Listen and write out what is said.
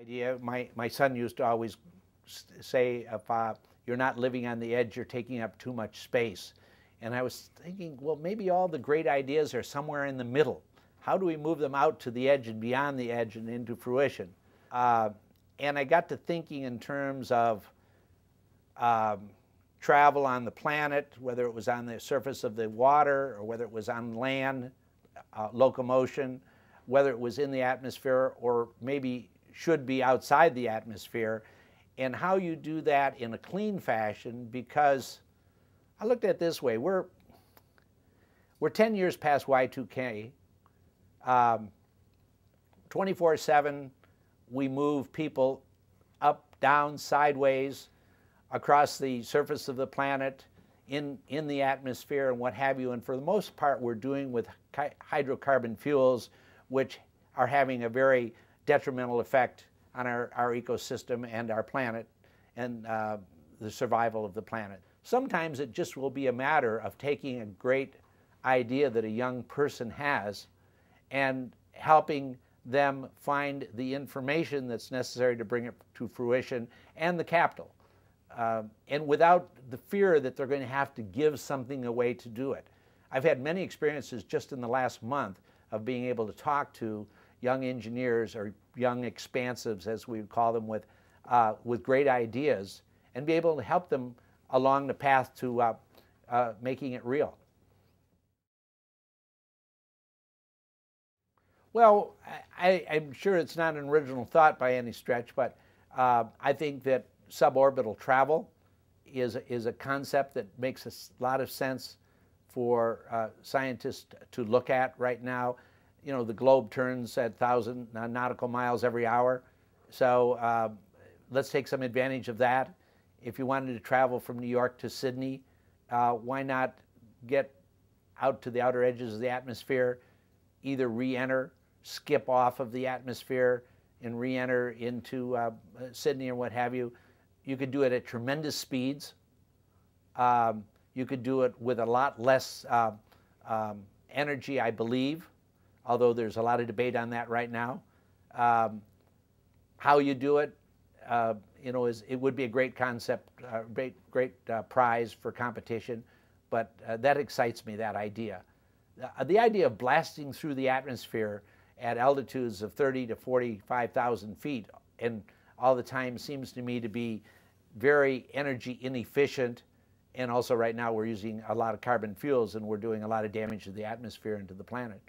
Idea. My son used to always say, if you're not living on the edge, you're taking up too much space. And I was thinking, well, maybe all the great ideas are somewhere in the middle. How do we move them out to the edge and beyond the edge and into fruition? And I got to thinking in terms of travel on the planet, whether it was on the surface of the water or whether it was on land, locomotion, whether it was in the atmosphere or maybe should be outside the atmosphere, and how you do that in a clean fashion. Because I looked at it this way, we're 10 years past Y2K. 24/7 we move people up, down, sideways across the surface of the planet, in the atmosphere and what have you, and for the most part we're doing with hydrocarbon fuels, which are having a very detrimental effect on our ecosystem and our planet and the survival of the planet. Sometimes it just will be a matter of taking a great idea that a young person has and helping them find the information that's necessary to bring it to fruition and the capital. And without the fear that they're going to have to give something away to do it. I've had many experiences just in the last month of being able to talk to young engineers or young expansives, as we would call them, with great ideas, and be able to help them along the path to making it real. Well, I'm sure it's not an original thought by any stretch, but I think that suborbital travel is a concept that makes a lot of sense for scientists to look at right now. You know, the globe turns at 1,000 nautical miles every hour, so let's take some advantage of that. If you wanted to travel from New York to Sydney, why not get out to the outer edges of the atmosphere, either re-enter, skip off of the atmosphere and re-enter into Sydney or what have you. You could do it at tremendous speeds. You could do it with a lot less energy, I believe, although there's a lot of debate on that right now. How you do it, you know, it would be a great concept, great prize for competition, but that excites me, that idea. The idea of blasting through the atmosphere at altitudes of 30 to 45,000 feet and all the time seems to me to be very energy inefficient, and also right now we're using a lot of carbon fuels and we're doing a lot of damage to the atmosphere and to the planet.